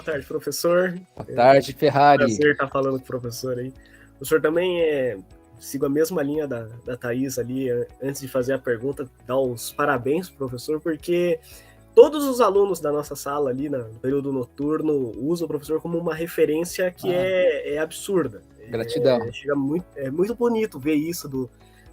tarde, professor. Boa tarde, Ferrari. Prazer estar falando com o professor aí. O professor também sigo a mesma linha da Thaís ali, antes de fazer a pergunta, dar os parabéns pro professor, porque todos os alunos da nossa sala ali, no período noturno, usam o professor como uma referência que é absurda. Gratidão. É muito bonito ver isso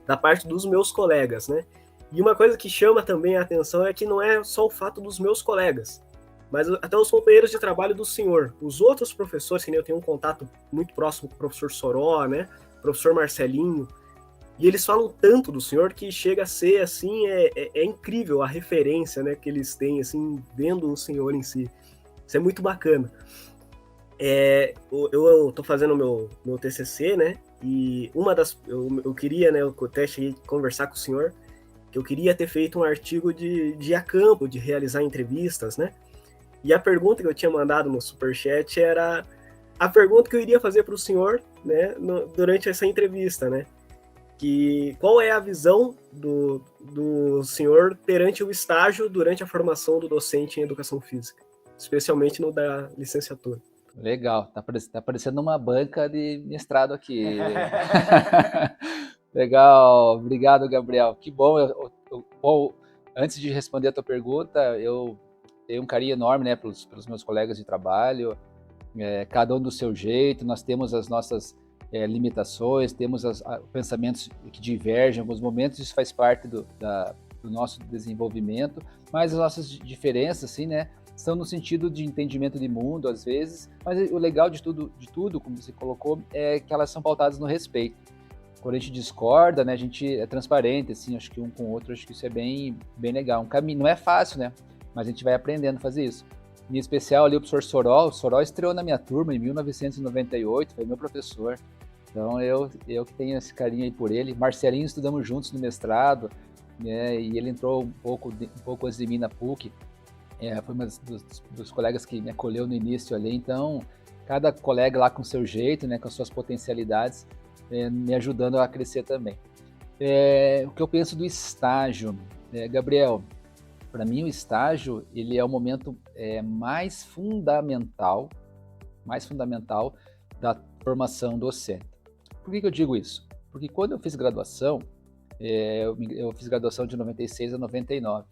da parte dos meus colegas, né? E uma coisa que chama também a atenção é que não é só o fato dos meus colegas, mas até os companheiros de trabalho do senhor. Os outros professores, que nem eu tenho um contato muito próximo com o professor Soró, né? Professor Marcelinho, e eles falam tanto do senhor que chega a ser, assim, é incrível a referência, né, que eles têm, assim, vendo o senhor em si. Isso é muito bacana. Eu tô fazendo meu TCC, né, e eu queria, né, eu até cheguei a conversar com o senhor, que eu queria ter feito um artigo de ir a campo, de realizar entrevistas, né, e a pergunta que eu tinha mandado no Superchat era a pergunta que eu iria fazer para o senhor, né, durante essa entrevista, né, que qual é a visão do senhor perante o estágio durante a formação do docente em educação física, especialmente no da licenciatura. Legal, tá parecendo uma banca de mestrado aqui. Legal, obrigado, Gabriel. Que bom. Bom, antes de responder a tua pergunta, eu tenho um carinho enorme, né, pelos meus colegas de trabalho, cada um do seu jeito. Nós temos as nossas limitações, temos pensamentos que divergem em alguns momentos, isso faz parte do nosso desenvolvimento, mas as nossas diferenças, assim, né, são no sentido de entendimento de mundo, às vezes, mas o legal de tudo, como você colocou, é que elas são pautadas no respeito. Quando a gente discorda, né, a gente é transparente, assim, acho que um com o outro, acho que isso é bem legal. Um caminho, não é fácil, né, mas a gente vai aprendendo a fazer isso. Em especial ali o professor Soró. O Soró estreou na minha turma em 1998, foi meu professor. Então eu que tenho esse carinho aí por ele. Marcelinho, estudamos juntos no mestrado, né, e ele entrou um pouco antes de mim na PUC. Foi um dos colegas que me acolheu no início ali. Então, cada colega lá com o seu jeito, né, com as suas potencialidades, me ajudando a crescer também. O que eu penso do estágio, Gabriel, para mim o estágio ele é o momento mais fundamental da formação docente. Por que eu digo isso? Porque quando eu fiz graduação, eu fiz graduação de 96 a 99,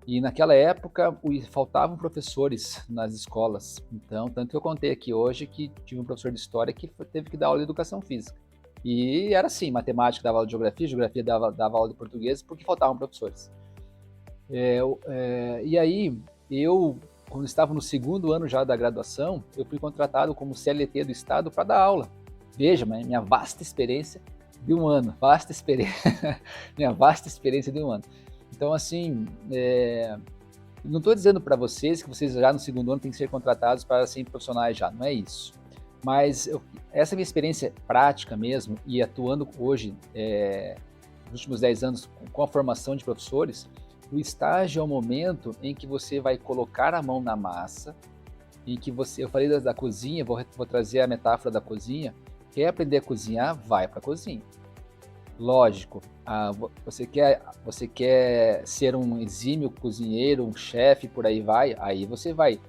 e naquela época faltavam professores nas escolas. Então, tanto que eu contei aqui hoje que tive um professor de história que teve que dar aula de educação física. E era assim, matemática dava aula de geografia dava aula de português, porque faltavam professores. E aí, quando estava no segundo ano já da graduação, eu fui contratado como CLT do Estado para dar aula. Veja, minha vasta experiência de um ano, minha vasta experiência de um ano. Então, assim, não estou dizendo para vocês que vocês já no segundo ano têm que ser contratados para serem profissionais já, não é isso. Mas essa minha experiência prática mesmo, e atuando hoje, nos últimos 10 anos, com a formação de professores, o estágio é o momento em que você vai colocar a mão na massa, em que eu falei da cozinha, vou trazer a metáfora da cozinha. Quer aprender a cozinhar? Vai para a cozinha. Lógico, você quer ser um exímio cozinheiro, um chefe, por aí vai, aí você vai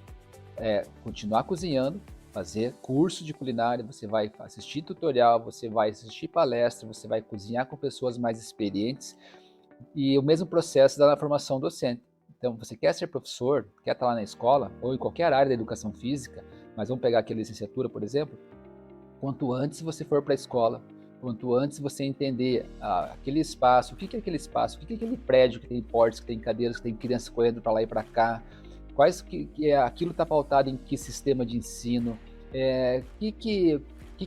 continuar cozinhando, fazer curso de culinária, você vai assistir tutorial, você vai assistir palestra, você vai cozinhar com pessoas mais experientes, e o mesmo processo da formação docente. Então, você quer ser professor, quer estar lá na escola, ou em qualquer área da educação física, mas vamos pegar aqui a licenciatura, por exemplo, quanto antes você for para a escola, quanto antes você entender aquele espaço, o que é aquele espaço, o que é aquele prédio que tem portas, que tem cadeiras, que tem crianças correndo para lá e para cá, aquilo está pautado em que sistema de ensino, o que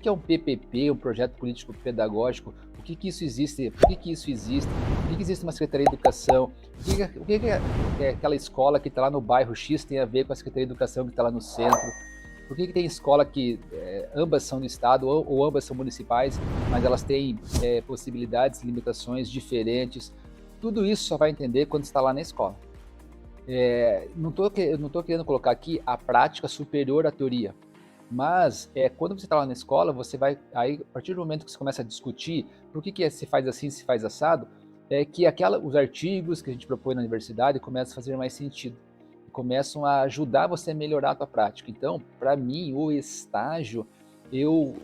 é um PPP, um projeto político pedagógico, por que isso existe, por que isso existe, por que existe uma Secretaria de Educação, o que aquela escola que está lá no bairro X tem a ver com a Secretaria de Educação que está lá no centro. Por que tem escola que ambas são do Estado ou ambas são municipais, mas elas têm possibilidades, limitações diferentes? Tudo isso só vai entender quando está lá na escola. Não estou querendo colocar aqui a prática superior à teoria, mas quando você está lá na escola, você vai, aí, a partir do momento que você começa a discutir por que se faz assim, se faz assado, que os artigos que a gente propõe na universidade começam a fazer mais sentido. começam a ajudar você a melhorar a tua prática. Então, para mim, o estágio, eu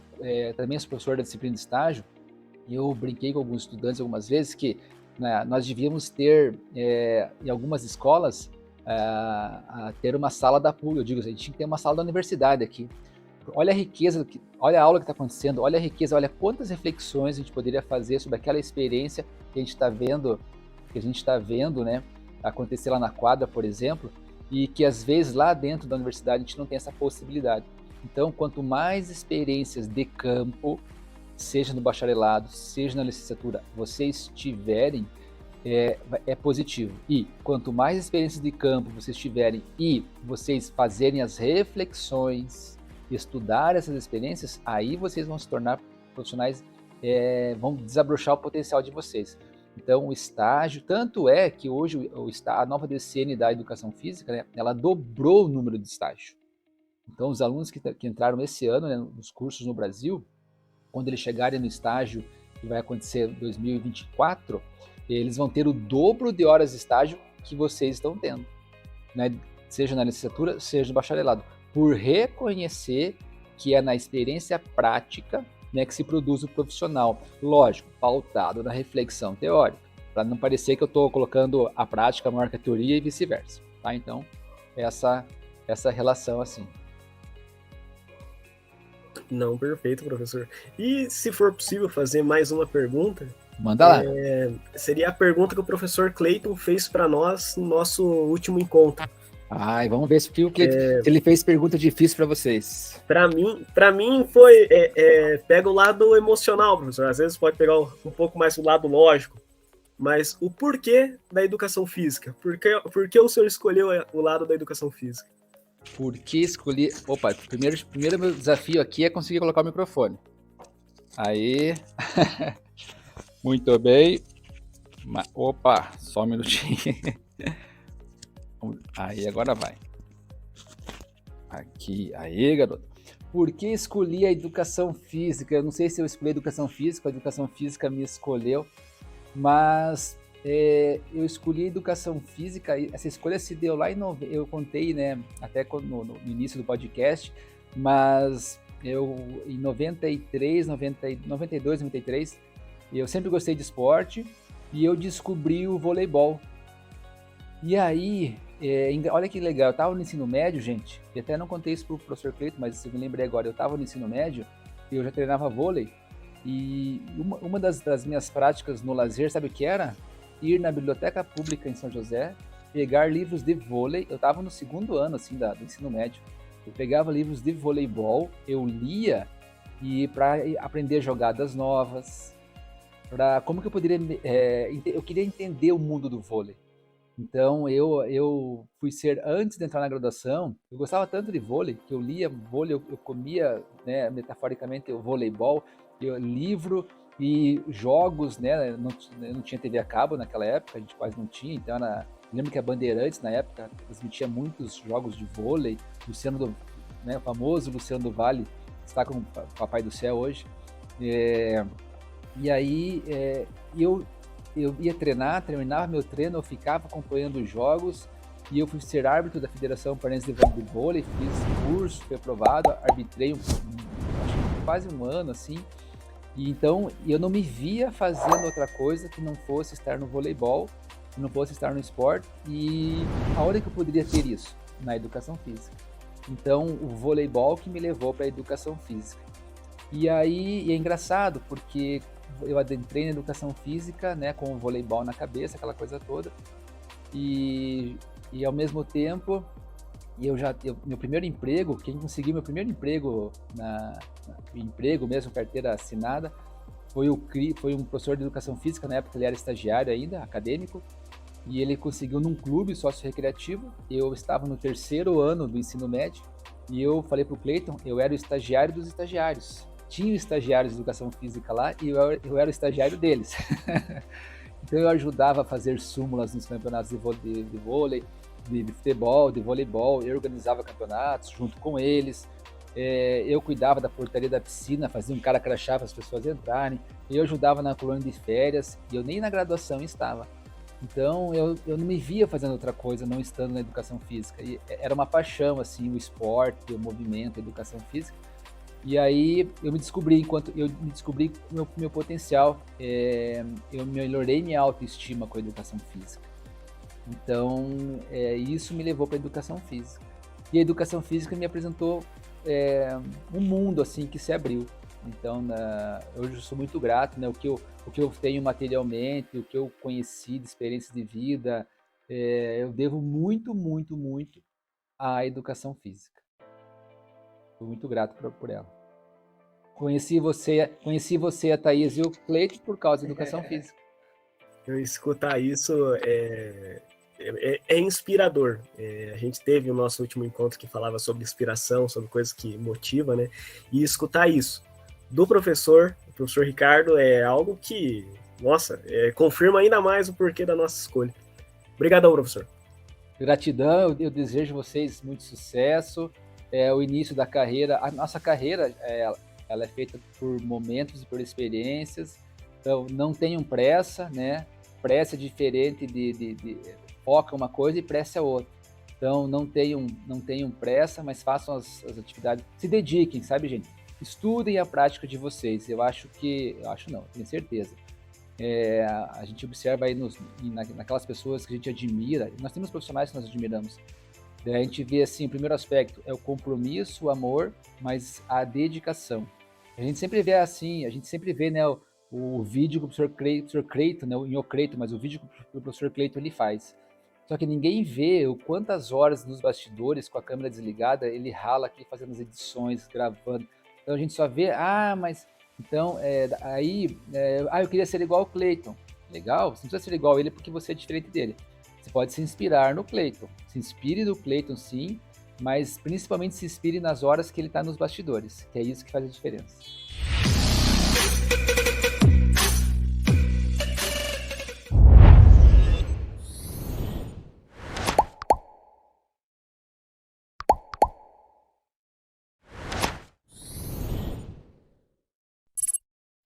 também sou professor da disciplina de estágio, eu brinquei com alguns estudantes algumas vezes que, né, nós devíamos ter, em algumas escolas, ter uma sala da PUC. Eu digo, a gente tinha que ter uma sala da universidade aqui. Olha a riqueza, olha a aula que está acontecendo, olha a riqueza, olha quantas reflexões a gente poderia fazer sobre aquela experiência que a gente está vendo, né, acontecer lá na quadra, por exemplo, e que às vezes lá dentro da universidade a gente não tem essa possibilidade. Então, quanto mais experiências de campo, seja no bacharelado, seja na licenciatura, vocês tiverem, é positivo. E quanto mais experiências de campo vocês tiverem e vocês fazerem as reflexões, estudar essas experiências, aí vocês vão se tornar profissionais, vão desabrochar o potencial de vocês. Então, o estágio, tanto é que hoje a nova DCN da Educação Física, né, ela dobrou o número de estágio. Então, os alunos que entraram esse ano, né, nos cursos no Brasil, quando eles chegarem no estágio que vai acontecer em 2024, eles vão ter o dobro de horas de estágio que vocês estão tendo, né, seja na licenciatura, seja no bacharelado, por reconhecer que é na experiência prática, né, que se produz o profissional. Lógico, pautado na reflexão teórica, para não parecer que eu estou colocando a prática maior que a teoria e vice-versa. Tá? Então, essa relação assim. Não, perfeito, professor. E se for possível fazer mais uma pergunta, manda lá. Seria a pergunta que o professor Clayton fez para nós no nosso último encontro. Ai, vamos ver se ele fez pergunta difícil para vocês. Para mim foi pega o lado emocional, professor. Às vezes pode pegar um pouco mais o lado lógico, mas o porquê da educação física? Por que o senhor escolheu o lado da educação física? Por que escolhi? Opa, primeiro meu desafio aqui é conseguir colocar o microfone. Aí, muito bem. Opa, só um minutinho. Aí, agora vai. Aqui, aí, garoto. Por que escolhi a educação física? Eu não sei se eu escolhi a educação física, a educação física me escolheu, mas eu escolhi a educação física, essa escolha se deu lá eu contei, né, até no início do podcast, mas eu em 92, 93, eu sempre gostei de esporte e eu descobri o voleibol. E aí, olha que legal, eu estava no ensino médio, gente, e até não contei isso pro professor Cleiton, mas eu me lembrei agora, eu estava no ensino médio e eu já treinava vôlei, e uma das minhas práticas no lazer, sabe o que era? Ir na biblioteca pública em São José, pegar livros de vôlei. Eu estava no segundo ano assim, do ensino médio, eu pegava livros de voleibol, eu lia, e para aprender jogadas novas, como que eu poderia, eu queria entender o mundo do vôlei. Então, eu fui ser, antes de entrar na graduação, eu gostava tanto de vôlei, que eu lia vôlei, eu comia, né, metaforicamente, o voleibol, livro e jogos, né, não tinha TV a cabo naquela época, a gente quase não tinha, então lembro que a Bandeirantes, na época, transmitia muitos jogos de vôlei, o famoso Luciano do Vale, está com o Papai do Céu hoje, e aí eu ia treinar, terminava meu treino, eu ficava acompanhando os jogos, e eu fui ser árbitro da Federação Paranense de Vôlei, fiz curso, fui aprovado, arbitrei acho que quase um ano, assim, e então eu não me via fazendo outra coisa que não fosse estar no voleibol, que não fosse estar no esporte, e aonde que eu poderia ter isso? Na educação física. Então, o voleibol que me levou para a educação física. E aí, é engraçado, porque eu adentrei na educação física, né, com o voleibol na cabeça, aquela coisa toda, e ao mesmo tempo, meu primeiro emprego, quem conseguiu meu primeiro emprego, emprego mesmo, carteira assinada, foi um professor de educação física, na época ele era estagiário ainda, acadêmico, e ele conseguiu num clube sócio-recreativo. Eu estava no 3º ano do ensino médio, e eu falei pro Cleiton, eu era o estagiário dos estagiários. Tinha estagiários de educação física lá e eu era o estagiário deles. Então eu ajudava a fazer súmulas nos campeonatos de vôlei, de futebol, de voleibol, eu organizava campeonatos junto com eles, eu cuidava da portaria da piscina, fazia um cara crachá para as pessoas entrarem, eu ajudava na colônia de férias, e eu nem na graduação estava. Então, eu não me via fazendo outra coisa, não estando na educação física. E era uma paixão, assim, o esporte, o movimento, a educação física. E aí eu me descobri meu potencial, eu melhorei minha autoestima com a educação física. Então, isso me levou para a educação física. E a educação física me apresentou um mundo assim que se abriu. Então, hoje eu sou muito grato, né? O que eu tenho materialmente, o que eu conheci de experiências de vida, eu devo muito, muito, muito à educação física. Sou muito grato por ela. Conheci você, a Thaís e o Cleito por causa da educação física. Eu escutar isso é inspirador. A gente teve o nosso último encontro que falava sobre inspiração, sobre coisas que motivam, né? E escutar isso do professor, o professor Ricardo, é algo que, nossa, confirma ainda mais o porquê da nossa escolha. Obrigadão, professor. Gratidão, eu desejo vocês muito sucesso. O início da carreira, a nossa carreira, ela é feita por momentos e por experiências. Então, não tenham pressa, né? Pressa é diferente de foca uma coisa e pressa é outra. Então, não tenham pressa, mas façam as atividades. Se dediquem, sabe, gente? Estudem a prática de vocês. Eu acho não, tenho certeza. A gente observa aí naquelas pessoas que a gente admira. Nós temos profissionais que nós admiramos. A gente vê assim, o primeiro aspecto é o compromisso, o amor, mas a dedicação. A gente sempre vê assim, a gente sempre vê, né, o vídeo que o professor Cleiton, né, o Cleiton, mas o vídeo que o professor Cleiton ele faz. Só que ninguém vê o quantas horas nos bastidores, com a câmera desligada, ele rala aqui fazendo as edições, gravando. Então a gente só vê, mas então eu queria ser igual ao Cleiton. Legal, você não precisa ser igual a ele porque você é diferente dele. Você pode se inspirar no Cleiton. Se inspire no Cleiton, sim, mas principalmente se inspire nas horas que ele está nos bastidores, que é isso que faz a diferença.